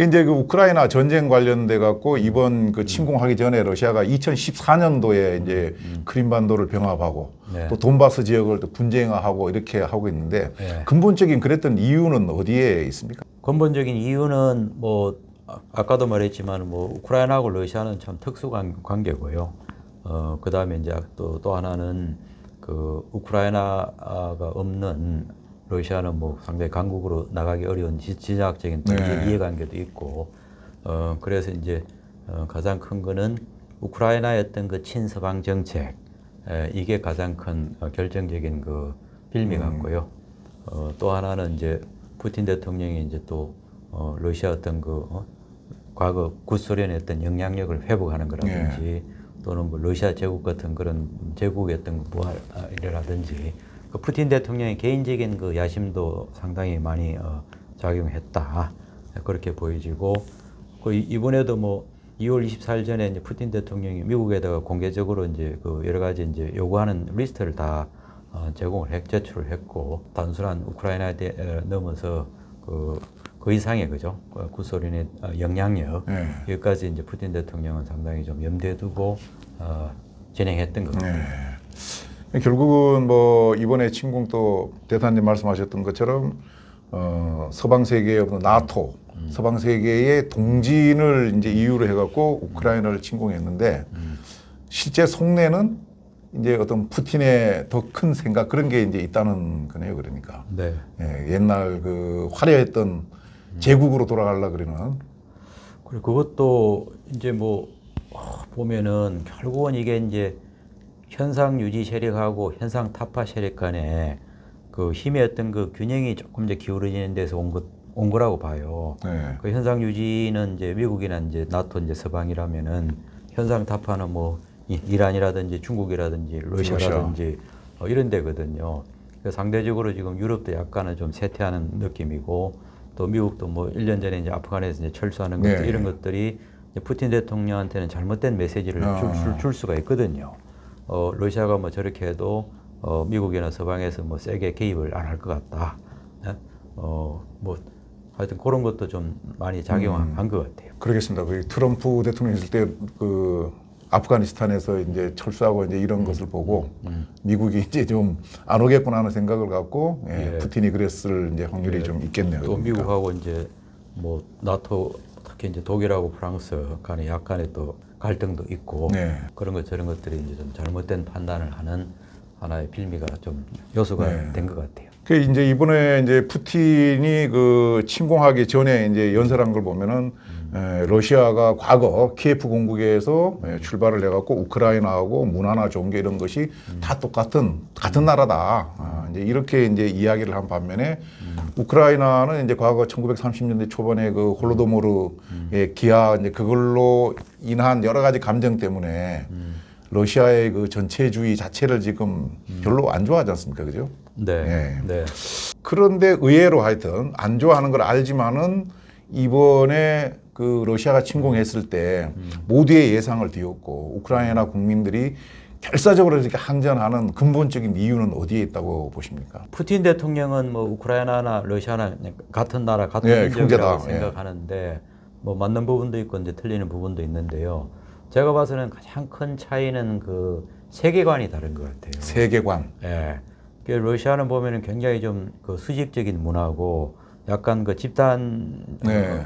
그 이제 그 우크라이나 전쟁 관련돼 갖고 이번 그 침공하기 전에 러시아가 2014년도에 이제 크림반도를 병합하고 네. 또 돈바스 지역을 또 분쟁화하고 이렇게 하고 있는데 네. 근본적인 그랬던 이유는 어디에 있습니까? 근본적인 이유는 뭐 아까도 말했지만 뭐 우크라이나하고 러시아는 참 특수 관계고요. 그다음에 이제 또 하나는 그 우크라이나가 없는 러시아는 뭐 상당히 강국으로 나가기 어려운 지정학적인 또 네. 이해관계도 있고, 그래서 이제 가장 큰 거는 우크라이나의 어떤 그 친서방 정책, 이게 가장 큰 결정적인 그 빌미 같고요. 또 하나는 이제 푸틴 대통령이 이제 또 러시아 어떤 그 과거 구소련의 어떤 영향력을 회복하는 거라든지 또는 뭐 러시아 제국 같은 그런 제국의 어떤 부활이라든지 그 푸틴 대통령의 개인적인 그 야심도 상당히 많이 작용했다 그렇게 보여지고 그 이번에도 뭐 2월 24일 전에 이제 푸틴 대통령이 미국에다가 공개적으로 이제 그 여러 가지 이제 요구하는 리스트를 다 제출을 했고 단순한 우크라이나에 넘어서 그 이상의 그죠 구소련의 영향력 여기까지 이제 푸틴 대통령은 상당히 좀 염두에 두고 진행했던 것 같아요. 결국은 뭐 이번에 침공 또 대사님 말씀하셨던 것처럼 서방 세계의 어떤 나토, 서방 세계의 동진을 이제 이유로 해갖고 우크라이나를 침공했는데 실제 속내는 이제 어떤 푸틴의 더 큰 생각 그런 게 이제 있다는 거네요. 그러니까 네. 옛날 그 화려했던 제국으로 돌아가려 그러는. 그리고 그것도 이제 뭐 보면은 결국은 이게 이제 현상 유지 세력하고 현상 타파 세력 간에 그 힘의 어떤 그 균형이 조금 이제 기울어지는 데서 온 거라고 봐요. 네. 그 현상 유지는 이제 미국이나 이제 나토 이제 서방이라면은 현상 타파는 뭐 이란이라든지 중국이라든지 러시아라든지 이런 데거든요. 그래서 상대적으로 지금 유럽도 약간은 좀 쇠퇴하는 느낌이고 또 미국도 뭐 1년 전에 이제 아프간에서 이제 철수하는 것들 이런 것들이 푸틴 대통령한테는 잘못된 메시지를 줄 수가 있거든요. 러시아가 뭐 저렇게 해도 미국이나 서방에서 뭐 세게 개입을 안 할 것 같다. 네? 뭐 하여튼 그런 것도 좀 많이 작용한 것 같아요. 그러겠습니다. 그 트럼프 대통령 있을 때 그 아프가니스탄에서 이제 철수하고 이제 이런 것을 보고 미국이 이제 좀 안 오겠구나 하는 생각을 갖고 푸틴이 그랬을 이제 확률이 좀 있겠네요. 또 그러니까. 미국하고 이제 뭐 나토 특히 이제 독일하고 프랑스 간에 약간의 또 갈등도 있고 그런 것 저런 것들이 이제 좀 잘못된 판단을 하는 하나의 빌미가 좀 요소가 된 것 같아요. 그 이제 이번에 이제 푸틴이 그 침공하기 전에 이제 연설한 걸 보면은 러시아가 과거 키예프 공국에서 출발을 해갖고 우크라이나하고 문화나 종교 이런 것이 다 같은 나라다. 이제 이렇게 이제 이야기를 한 반면에 우크라이나는 이제 과거 1930년대 초반에 그 홀로도모르의 기아 이제 그걸로 인한 여러 가지 감정 때문에 러시아의 그 전체주의 자체를 지금 별로 안 좋아하지 않습니까? 그죠? 네. 네. 그런데 의외로 하여튼 안 좋아하는 걸 알지만은 이번에 그 러시아가 침공했을 때 모두의 예상을 뒤엎고 우크라이나 국민들이 결사적으로 이렇게 항전하는 근본적인 이유는 어디에 있다고 보십니까? 푸틴 대통령은 뭐 우크라이나나 러시아나 같은 나라 같은 형제다. 민족이라고 생각하는데 뭐 맞는 부분도 있고 이제 틀리는 부분도 있는데요. 제가 봐서는 가장 큰 차이는 그 세계관이 다른 것 같아요. 세계관. 예. 그 러시아는 보면은 굉장히 좀 그 수직적인 문화고 약간 그 집단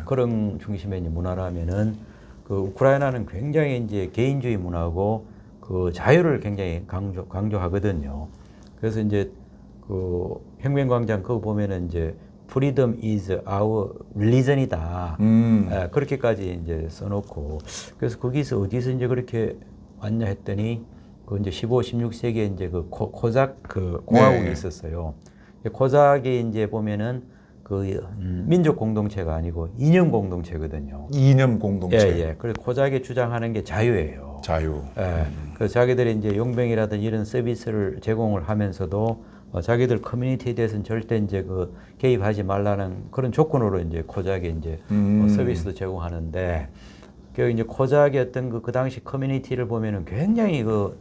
그런 중심의 문화라면은 그 우크라이나는 굉장히 이제 개인주의 문화고 그 자유를 굉장히 강조하거든요. 그래서 이제 그 혁명광장 그거 보면은 이제 Freedom is our religion이다. 예, 그렇게까지 이제 써놓고 그래서 거기서 어디서 이제 그렇게 왔냐 했더니 그 이제 15, 16세기에 이제 그 코작 그 공화국이 있었어요. 코작이 이제 보면은 그 민족 공동체가 아니고 이념 공동체거든요. 이념 공동체. 예. 그래서 코작이 주장하는 게 자유예요. 자유. 예. 그래서 자기들이 이제 용병이라든지 이런 서비스를 제공을 하면서도 자기들 커뮤니티에 대해서는 절대 이제 그 개입하지 말라는 그런 조건으로 이제 코작이 이제 서비스도 제공하는데 그 이제 코작의 어떤 그 당시 커뮤니티를 보면은 굉장히 그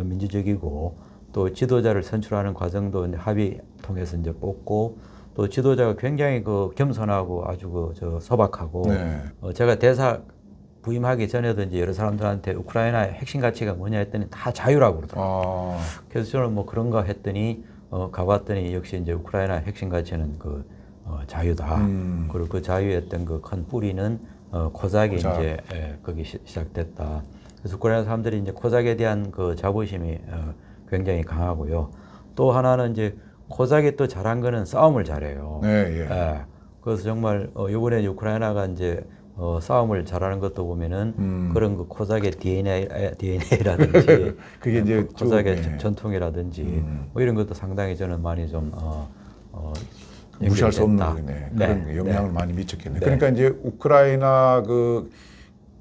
민주적이고 또 지도자를 선출하는 과정도 이제 합의 통해서 이제 뽑고 또 지도자가 굉장히 그 겸손하고 아주 저 소박하고 네. 제가 대사 부임하기 전에도 이제 여러 사람들한테 우크라이나의 핵심 가치가 뭐냐 했더니 다 자유라고 그러더라고요. 아, 그래서 저는 뭐 그런가 했더니 가봤더니 역시 이제 우크라이나 핵심 가치는 그 자유다. 그리고 그 자유의 어떤 그 큰 뿌리는 코작이 코작. 이제 거기 시작됐다. 그래서 우크라이나 사람들이 이제 코작에 대한 그 자부심이 굉장히 강하고요. 또 하나는 이제 코작이 또 잘한 거는 싸움을 잘해요. 네, 예. 예. 그래서 정말 이번에 우크라이나가 이제 싸움을 잘하는 것도 보면은 그런 그 코작의 DNA라든지 그게 이제 코작의 쭉, 예. 전통이라든지 뭐 이런 것도 상당히 저는 많이 좀 무시할 수 없는 연결됐다. 거네. 네. 그런 영향을 많이 미쳤겠네. 네. 그러니까 이제 우크라이나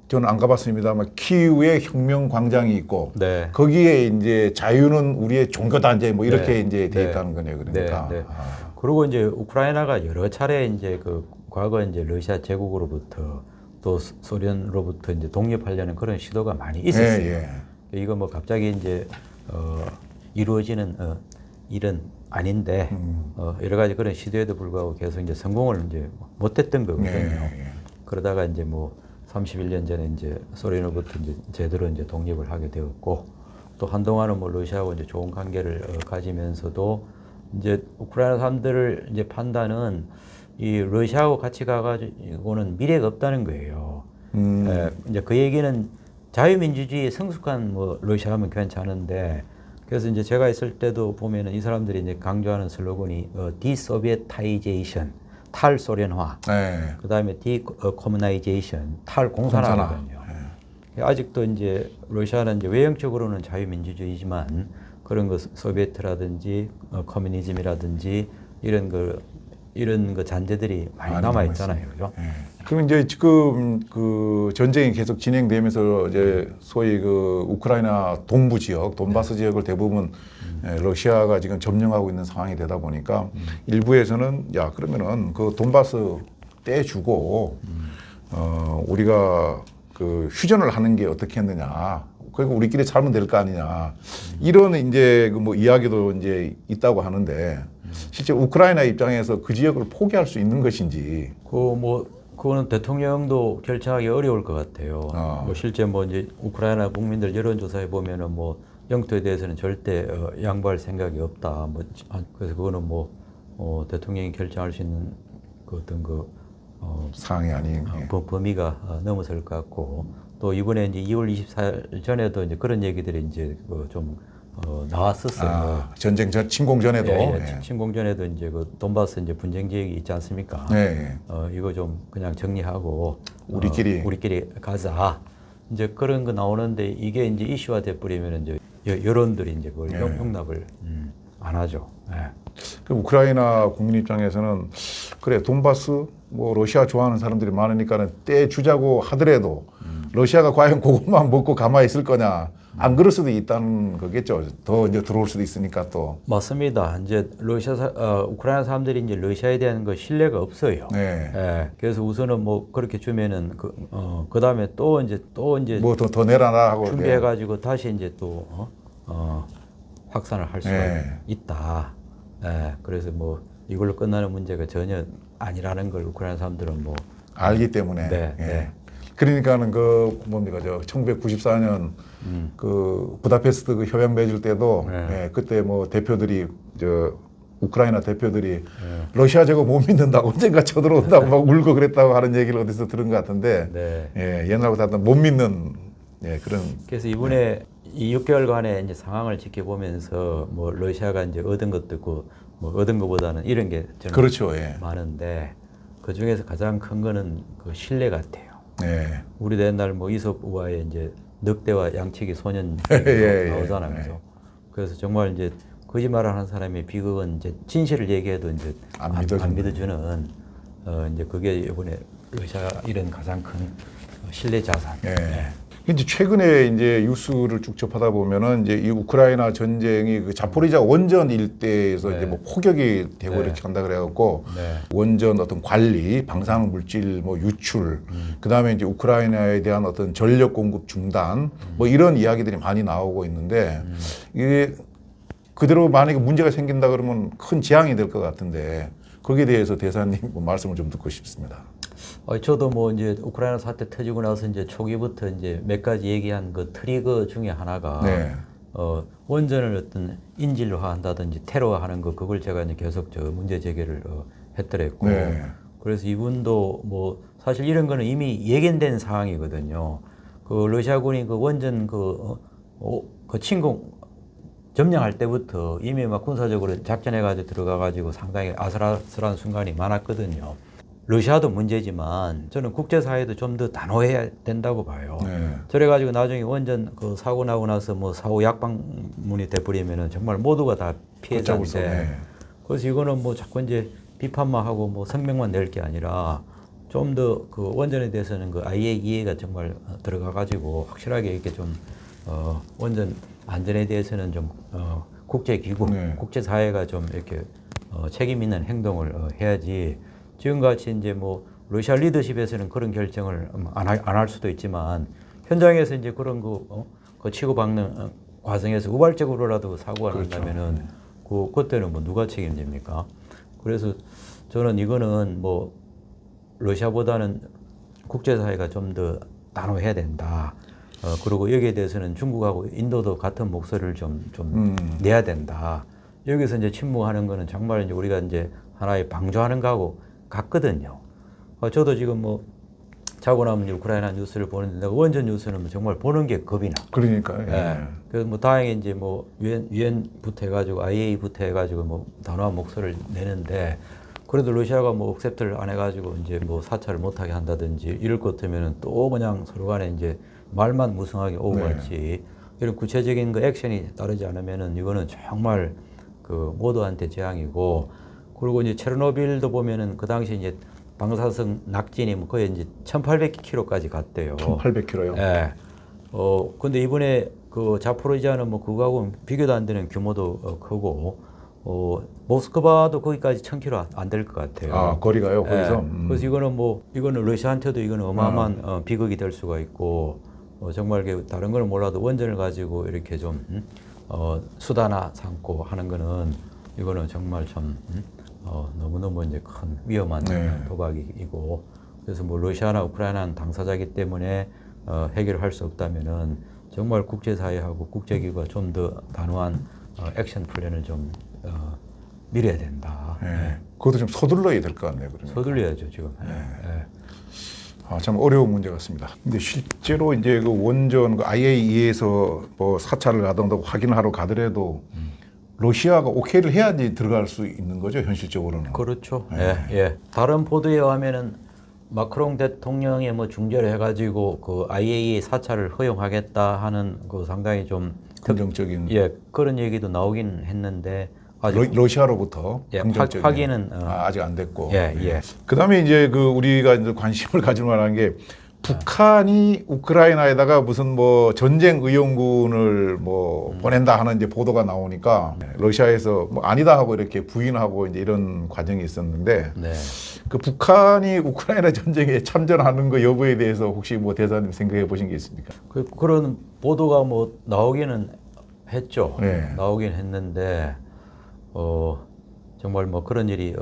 저는 안 가봤습니다만 키우에 혁명 광장이 있고 네. 거기에 이제 자유는 우리의 종교다 이제 뭐 이렇게 네. 이제 돼 네. 있다는 거네요. 그러니까. 네. 네. 아. 그리고 이제 우크라이나가 여러 차례 이제 그 과거 이제 러시아 제국으로부터 또 소련으로부터 이제 독립하려는 그런 시도가 많이 있었어요. 예, 예. 이거 뭐 갑자기 이제 이루어지는 일은 아닌데 여러 가지 그런 시도에도 불구하고 계속 이제 성공을 이제 못했던 거거든요. 예. 그러다가 이제 뭐 31년 전에 이제 소련으로부터 이제 제대로 이제 독립을 하게 되었고 또 한동안은 뭐 러시아하고 이제 좋은 관계를 가지면서도 이제 우크라이나 사람들을 이제 판단은 이 러시아하고 같이 가가지고는 미래가 없다는 거예요. 이제 그 얘기는 자유민주주의에 성숙한 뭐 러시아하면 괜찮은데 그래서 이제 제가 있을 때도 보면은 이 사람들이 이제 강조하는 슬로건이 디소비에타이제이션 탈소련화, 네. 그다음에 디커뮤나이제이션 탈공산화거든요. 아직도 이제 러시아는 이제 외형적으로는 자유민주주의지만 그런 거 소비에트라든지 커뮤니즘이라든지 이런 거 잔재들이 많이 남아 있잖아요. 그죠? 그럼 이제 지금 그 전쟁이 계속 진행되면서 이제 소위 그 우크라이나 동부 지역, 돈바스 지역을 대부분 러시아가 지금 점령하고 있는 상황이 되다 보니까 일부에서는 야 그러면은 그 돈바스 떼주고 우리가 그 휴전을 하는 게 어떻게 했느냐. 그리고 우리끼리 살면 될 거 아니냐. 이런 이제 그 뭐 이야기도 이제 있다고 하는데 실제 우크라이나 입장에서 그 지역을 포기할 수 있는 것인지. 그거는 대통령도 결정하기 어려울 것 같아요. 뭐 실제 뭐 이제 우크라이나 국민들 여론조사에 보면은 뭐 영토에 대해서는 절대 양보할 생각이 없다. 뭐 그래서 그거는 뭐 대통령이 결정할 수 있는 그 어떤 상황이 아닌. 범위가 넘어설 것 같고 또 이번에 이제 2월 24일 전에도 이제 그런 얘기들이 이제 좀 나왔었어요. 전쟁 전 침공 전에도. 침공 전에도 이제 그 돈바스 이제 분쟁 지역이 있지 않습니까? 이거 좀 그냥 정리하고 우리끼리 가자. 이제 그런 거 나오는데 이게 이제 이슈화 돼 버리면 이제 여론들이 이제 그걸 용납을 안 하죠. 그 우크라이나 국민 입장에서는 그래 돈바스 뭐 러시아 좋아하는 사람들이 많으니까는 떼주자고 하더라도 러시아가 과연 그것만 먹고 가만히 있을 거냐? 안 그럴 수도 있다는 거겠죠. 더 이제 들어올 수도 있으니까 또. 맞습니다. 이제 우크라이나 사람들이 이제 러시아에 대한 그 신뢰가 없어요. 그래서 우선은 뭐 그렇게 주면은 그 다음에 또 이제 뭐 더 내라나 하고 준비해가지고 다시 이제 또 확산을 할 수가 있다. 그래서 뭐 이걸로 끝나는 문제가 전혀 아니라는 걸 우크라이나 사람들은 뭐 알기 때문에. 그러니까는 그 뭡니까 1994년 그 부다페스트 그 협약 맺을 때도 그때 뭐 대표들이 우크라이나 대표들이 러시아 저거 못 믿는다고 언젠가 쳐들어온다고 막 울고 그랬다고 하는 얘기를 어디서 들은 것 같은데 옛날부터 못 믿는 그런. 그래서 이번에 이 6개월간의 이제 상황을 지켜보면서 뭐 러시아가 이제 얻은 것도 있고 뭐 얻은 것보다는 이런 게 저는 그렇죠. 많은데 그 중에서 가장 큰 거는 그 신뢰 같아요. 우리도 옛날 뭐 이솝 우화에 이제 늑대와 양치기 소년 나오잖아요. 그래서 그래서 정말 이제 거짓말을 하는 사람의 비극은 이제 진실을 얘기해도 이제 안 믿어주는 이제 그게 이번에 러시아 이런 가장 큰 신뢰 자산. 이제 최근에 이제 뉴스를 쭉 접하다 보면은 이제 이 우크라이나 전쟁이 그 자포리자 원전 일대에서 이제 뭐 포격이 되고 이렇게 한다 그래갖고 원전 어떤 관리, 방사능 물질 뭐 유출, 그 다음에 이제 우크라이나에 대한 어떤 전력 공급 중단, 뭐 이런 이야기들이 많이 나오고 있는데 이게 그대로 만약에 문제가 생긴다 그러면 큰 재앙이 될 것 같은데 거기에 대해서 대사님 뭐 말씀을 좀 듣고 싶습니다. 저도 뭐 이제 우크라이나 사태 터지고 나서 이제 초기부터 이제 몇 가지 얘기한 그 트리거 중에 하나가 네. 원전을 어떤 인질화한다든지 테러하는 거 그걸 제가 이제 계속 문제 제기를 했더랬고 네. 그래서 이분도 뭐 사실 이런 거는 이미 예견된 상황이거든요. 그 러시아군이 그 원전 그 침공 점령할 때부터 이미 막 군사적으로 작전해가지고 들어가가지고 상당히 아슬아슬한 순간이 많았거든요. 러시아도 문제지만 저는 국제사회도 좀 더 단호해야 된다고 봐요. 네. 그래가지고 나중에 원전 그 사고 나고 나서 뭐 사후 약방문이 돼버리면은 정말 모두가 다 피해자인데. 네. 그래서 이거는 뭐 자꾸 이제 비판만 하고 뭐 성명만 낼 게 아니라 좀 더 그 원전에 대해서는 그 IAEA가 정말 들어가가지고 확실하게 이렇게 좀 원전 안전에 대해서는 좀 국제기구, 네. 국제사회가 좀 이렇게 책임 있는 행동을 해야지. 지금같이 이제 뭐 러시아 리더십에서는 그런 결정을 안 할 수도 있지만 현장에서 이제 그런 그 치고박는 과정에서 우발적으로라도 사고가 그렇죠. 난다면은 그때는 뭐 누가 책임집니까? 그래서 저는 이거는 뭐 러시아보다는 국제사회가 좀 더 단호해야 된다. 그리고 여기에 대해서는 중국하고 인도도 같은 목소리를 좀 내야 된다. 여기서 이제 침묵하는 거는 정말 이제 우리가 이제 하나의 방조하는 거하고 같거든요. 저도 지금 뭐 자고 나면 이제 우크라이나 뉴스를 보는데 내가 원전 뉴스는 뭐 정말 보는 게 겁이 나. 그러니까. 예. 예. 그래서 뭐 다행히 이제 뭐 유엔부터 해가지고 IAEA부터 해가지고 뭐 단호한 목소리를 내는데 그래도 러시아가 뭐 억셉트를 안 해가지고 이제 뭐 사찰을 못하게 한다든지 이럴 것 같으면은 또 그냥 서로 간에 이제 말만 무성하게 오고 갔지 이런 구체적인 그 액션이 따르지 않으면은 이거는 정말 그 모두한테 재앙이고 그리고 이제 체르노빌도 보면은 그 당시 이제 방사성 낙진이 뭐 거의 이제 1,800km까지 갔대요. 1,800km요. 예. 근데 이번에 그 자포로지아는 뭐 그거하고 비교도 안 되는 규모도 크고 모스크바도 거기까지 1,000km 안 될 것 같아요. 아, 거리가요, 거기서? 예. 그래서 이거는 러시아한테도 이거는 어마어마한 비극이 될 수가 있고, 정말 다른 거는 몰라도 원전을 가지고 이렇게 좀, 수단화 삼고 하는 거는 이거는 정말 참, 너무너무 이제 큰 위험한 도박이고, 그래서 뭐 러시아나 우크라이나는 당사자이기 때문에 해결할 수 없다면은 정말 국제사회하고 국제기구가 좀 더 단호한 액션 플랜을 좀 밀어야 된다. 예. 그것도 좀 서둘러야 될 것 같네요. 그러면. 서둘러야죠 지금. 아, 참 어려운 문제 같습니다. 근데 실제로 이제 그 원전 그 IAEA에서 뭐 사찰을 가든가 확인하러 가더라도 러시아가 오케이를 해야지 들어갈 수 있는 거죠, 현실적으로는. 그렇죠. 예. 다른 보도에 의하면은 마크롱 대통령의 뭐 중재를 해가지고 그 IAEA 사찰을 허용하겠다 하는 그 상당히 좀 긍정적인. 그런 얘기도 나오긴 했는데 러시아로부터 긍정적인 확인은 아직 안 됐고. 예. 그다음에 이제 그 우리가 이제 관심을 가질 만한 게 북한이 우크라이나에다가 무슨 뭐 전쟁 의용군을 뭐 보낸다 하는 이제 보도가 나오니까 러시아에서 뭐 아니다 하고 이렇게 부인하고 이제 이런 과정이 있었는데 그 북한이 우크라이나 전쟁에 참전하는 거 여부에 대해서 혹시 뭐 대사님 생각해 보신 게 있습니까? 그런 보도가 뭐 나오기는 했죠. 네. 나오긴 했는데 정말 뭐 그런 일이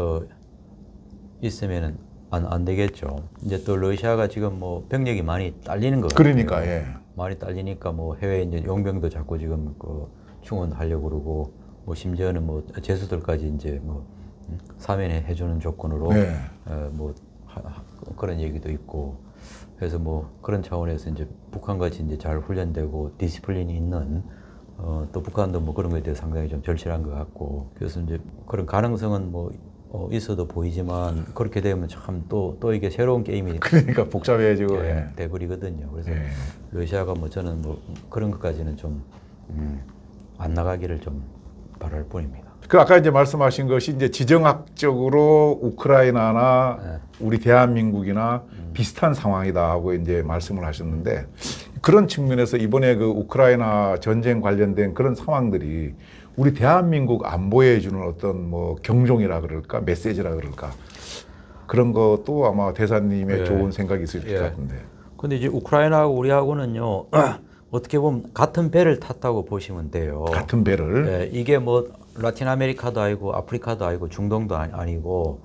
있으면은 안 되겠죠. 이제 또 러시아가 지금 뭐 병력이 많이 딸리는 것 같아요. 그러니까 많이 딸리니까 뭐 해외 이제 용병도 자꾸 지금 그 충원하려고 그러고 뭐 심지어는 뭐 제수들까지 이제 뭐 사면해 해주는 조건으로 뭐 그런 얘기도 있고 그래서 뭐 그런 차원에서 이제 북한같이 이제 잘 훈련되고 디시플린이 있는 또 북한도 뭐 그런 거에 대해 상당히 좀 절실한 것 같고 그래서 이제 그런 가능성은 뭐 있어도 보이지만 그렇게 되면 참 또 이게 새로운 게임이 그러니까 복잡해지고 돼버리거든요. 그래서 러시아가 뭐 저는 뭐 그런 것까지는 좀 안 나가기를 좀 바랄 뿐입니다. 그 아까 이제 말씀하신 것이 이제 지정학적으로 우크라이나나 우리 대한민국이나 비슷한 상황이다 하고 이제 말씀을 하셨는데 그런 측면에서 이번에 그 우크라이나 전쟁 관련된 그런 상황들이 우리 대한민국 안보에 주는 어떤 뭐 경종이라 그럴까 메시지라 그럴까 그런 것도 아마 대사님의 좋은 생각이 있으실 것 같은데. 근데 이제 우크라이나하고 우리하고는요 어떻게 보면 같은 배를 탔다고 보시면 돼요. 같은 배를. 이게 뭐 라틴 아메리카도 아니고 아프리카도 아니고 중동도 아니고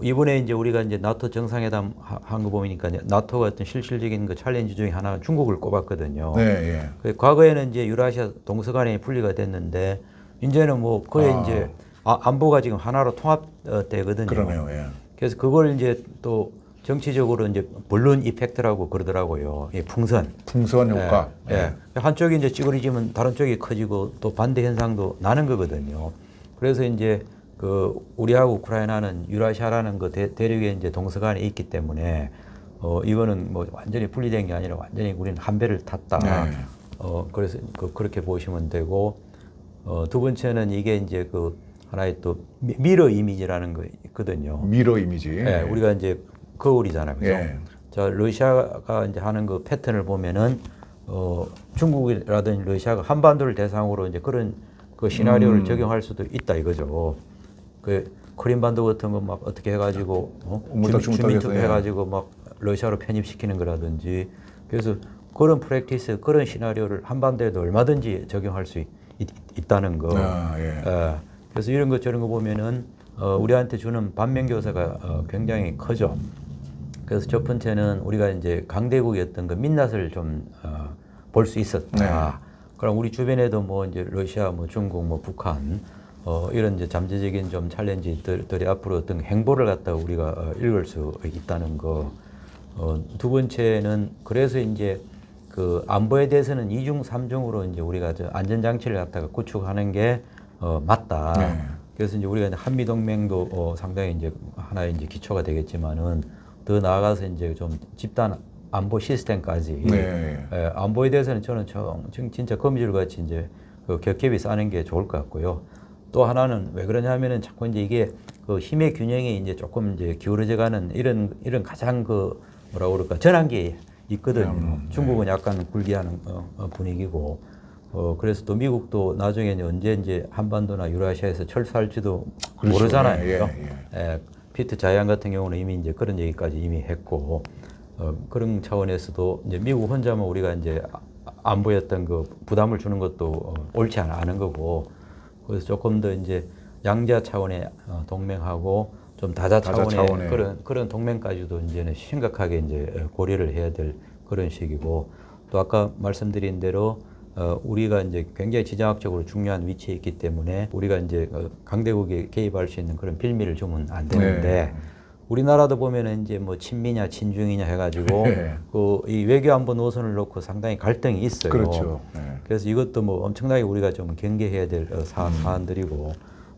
이번에 이제 우리가 이제 나토 정상회담 한 거 보니까 나토가 어떤 실질적인 그 챌린지 중에 하나 중국을 꼽았거든요. 네, 예. 과거에는 이제 유라시아 동서간에 분리가 됐는데 이제는 뭐 거의 이제 안보가 지금 하나로 통합되거든요. 그러네요. 예. 그래서 그걸 이제 또 정치적으로 이제 블룬 이펙트라고 그러더라고요. 이 풍선. 풍선 효과. 예. 한쪽이 이제 찌그러지면 다른 쪽이 커지고 또 반대 현상도 나는 거거든요. 그래서 이제 그 우리하고 우크라이나는 유라시아라는 그 대륙에 이제 동서간에 있기 때문에 이거는 뭐 완전히 분리된 게 아니라 완전히 우리는 한 배를 탔다. 네. 그래서 그렇게 보시면 되고 두 번째는 이게 이제 그 하나의 또 미러 이미지라는 거 있거든요. 미러 이미지. 예, 우리가 이제 거울이잖아요. 그죠? 예. 자, 러시아가 이제 하는 그 패턴을 보면은 중국이라든지 러시아가 한반도를 대상으로 이제 그런 그 시나리오를 적용할 수도 있다 이거죠. 그 크림반도 같은 거 막 어떻게 해가지고 주민투표 해가지고 막 러시아로 편입시키는 거라든지 그래서 그런 프랙티스 그런 시나리오를 한반도에도 얼마든지 적용할 수 있다는 거. 예. 그래서 이런 거 저런 거 보면은 우리한테 주는 반면교사가 굉장히 크죠. 그래서 첫 번째는 우리가 이제 강대국이었던 그 민낯을 좀 볼 수 있었다. 네. 그럼 우리 주변에도 뭐 이제 러시아, 뭐 중국, 뭐 북한 이런 이제 잠재적인 좀 챌린지들이 앞으로 어떤 행보를 갖다가 우리가 읽을 수 있다는 거. 두 번째는 그래서 이제 그 안보에 대해서는 이중 삼중으로 이제 우리가 저 안전장치를 갖다가 구축하는 게 맞다. 네. 그래서 이제 우리가 한미 동맹도 상당히 이제 하나의 이제 기초가 되겠지만은 더 나아가서 이제 좀 집단 안보 시스템까지 네. 안보에 대해서는 저는 진짜 거미줄 같이 이제 그 겹겹이 싸는 게 좋을 것 같고요. 또 하나는 왜 그러냐면은 자꾸 이제 이게 그 힘의 균형이 이제 조금 이제 기울어져가는 이런 가장 그 뭐라 그럴까 전환기에 있거든요. 중국은 약간 굴기하는 분위기고. 그래서 또 미국도 나중에 언제 이제 한반도나 유라시아에서 철수할지도 그렇죠. 모르잖아요. 예, 그죠? 피트 자이안 같은 경우는 이미 이제 그런 얘기까지 이미 했고, 그런 차원에서도 이제 미국 혼자만 우리가 이제 안보였던 그 부담을 주는 것도 옳지 않은 거고, 그래서 조금 더 이제 양자 차원의 동맹하고 좀 다자 차원의 그런 동맹까지도 이제는 심각하게 이제 고려를 해야 될 그런 시기고, 또 아까 말씀드린 대로 우리가 이제 굉장히 지정학적으로 중요한 위치에 있기 때문에 우리가 이제 강대국에 개입할 수 있는 그런 빌미를 주면 안 되는데 네. 우리나라도 보면은 이제 뭐 친미냐 친중이냐 해가지고 네. 그 이 외교안보 노선을 놓고 상당히 갈등이 있어요. 그렇죠. 그래서 이것도 뭐 엄청나게 우리가 좀 경계해야 될 사안들이고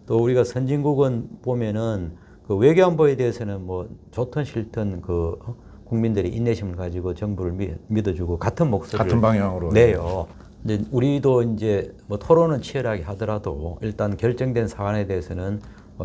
또 우리가 선진국은 보면은 그 외교안보에 대해서는 뭐 좋든 싫든 그 국민들이 인내심을 가지고 정부를 믿어주고 같은 목소리를 같은 방향으로 내요. 근데 우리도 이제 뭐 토론은 치열하게 하더라도 일단 결정된 사안에 대해서는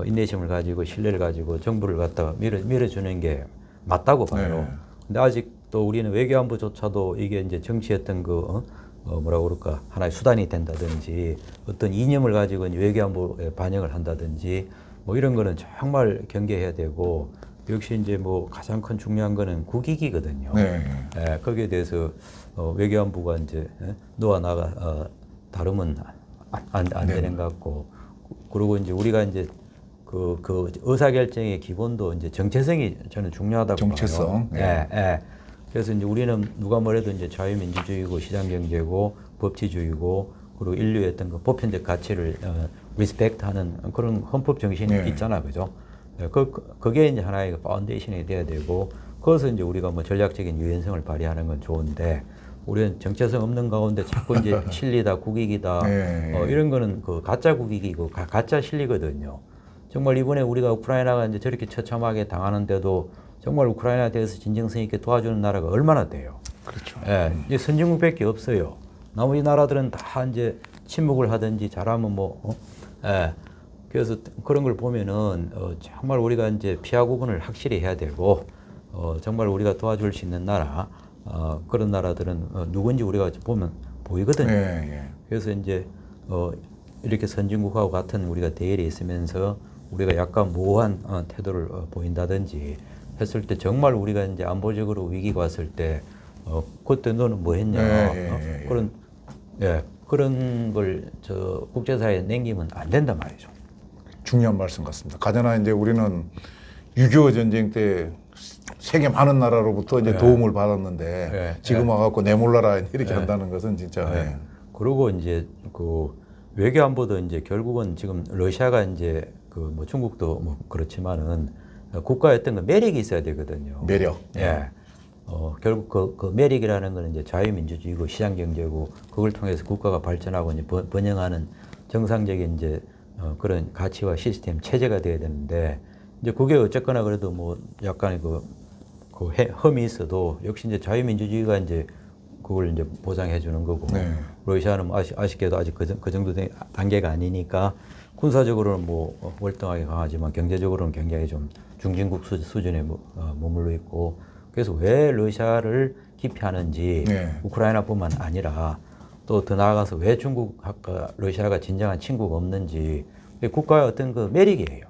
인내심을 가지고 신뢰를 가지고 정부를 갖다가 밀어주는 게 맞다고 봐요. 네. 근데 아직도 우리는 외교안보조차도 이게 이제 정치였던 그 뭐라 그럴까 하나의 수단이 된다든지 어떤 이념을 가지고 이제 외교안보에 반영을 한다든지 뭐 이런 거는 정말 경계해야 되고 역시 이제 뭐 가장 큰 중요한 거는 국익이거든요. 네. 거기에 대해서 외교안보가 이제 너와 나가 다르면 안 되는 것 같고 그리고 이제 우리가 이제 그 의사결정의 기본도 이제 정체성이 저는 중요하다고 정체성. 봐요. 그래서 이제 우리는 누가 뭐래도 이제 자유민주주의고 시장경제고 법치주의고 그리고 인류의 어떤 그 보편적 가치를 리스펙트하는 그런 헌법 정신이 있잖아, 그죠? 그게 이제 하나의 파운데이션이 돼야 되고 거기서 이제 우리가 뭐 전략적인 유연성을 발휘하는 건 좋은데 우리는 정체성 없는 가운데 자꾸 이제 실리다 국익이다 이런 거는 그 가짜 국익이고 가짜 실리거든요. 정말 이번에 우리가 우크라이나가 이제 저렇게 처참하게 당하는데도 정말 우크라이나에 대해서 진정성 있게 도와주는 나라가 얼마나 돼요. 그렇죠. 이제 선진국밖에 없어요. 나머지 나라들은 다 이제 침묵을 하든지 잘하면 뭐 그래서 그런 걸 보면은 정말 우리가 이제 피하 구분을 확실히 해야 되고 정말 우리가 도와줄 수 있는 나라 그런 나라들은 누군지 우리가 보면 보이거든요. 그래서 이제 이렇게 선진국하고 같은 우리가 대열에 있으면서 우리가 약간 모호한 태도를 보인다든지 했을 때 정말 우리가 이제 안보적으로 위기가 왔을 때 그때 너는 뭐 했냐 그런 걸 저 국제사회에 남기면 안 된단 말이죠. 중요한 말씀 같습니다. 가잖아 이제 우리는 6.25 전쟁 때 세계 많은 나라로부터 이제 도움을 받았는데 지금 와갖고 내 몰라라 이렇게 한다는 것은 진짜. 그리고 이제 그 외교 안보도 이제 결국은 지금 러시아가 이제 그 뭐 중국도 뭐 그렇지만은 국가의 어떤 그 매력이 있어야 되거든요. 매력. 결국 그 매력이라는 거는 이제 자유민주주의고 시장경제고 그걸 통해서 국가가 발전하고 이제 번영하는 정상적인 이제 그런 가치와 시스템 체제가 돼야 되는데 이제 그게 어쨌거나 그래도 뭐 약간의 흠이 있어도 역시 이제 자유민주주의가 이제 그걸 이제 보장해 주는 거고 러시아는 뭐 아쉽게도 아직 그 정도 단계가 아니니까 군사적으로는 뭐 월등하게 강하지만 경제적으로는 굉장히 좀 중진국 수준에 머물러 있고 그래서 왜 러시아를 기피하는지 우크라이나뿐만 아니라 또 더 나아가서 왜 중국과 러시아가 진정한 친구가 없는지 국가의 어떤 그 매력이에요.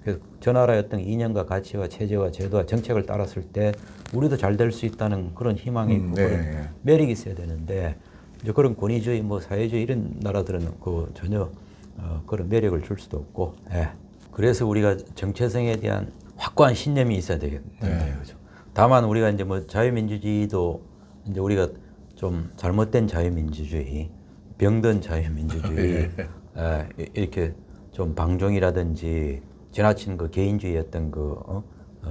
그래서 저 나라의 어떤 이념과 가치와 체제와 제도와 정책을 따랐을 때 우리도 잘 될 수 있다는 그런 희망이 있고 그런 매력이 있어야 되는데 이제 그런 권위주의 뭐 사회주의 이런 나라들은 그 전혀 그런 매력을 줄 수도 없고 그래서 우리가 정체성에 대한 확고한 신념이 있어야 되겠다 이거죠. 다만 우리가 이제 뭐 자유민주주의도 이제 우리가 좀 잘못된 자유민주주의, 병든 자유민주주의 이렇게 좀 방종이라든지 지나친 그 개인주의 어떤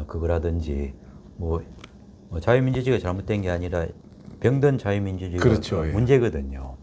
그거라든지 뭐 자유민주주의가 잘못된 게 아니라 병든 자유민주주의가 그렇죠. 문제거든요.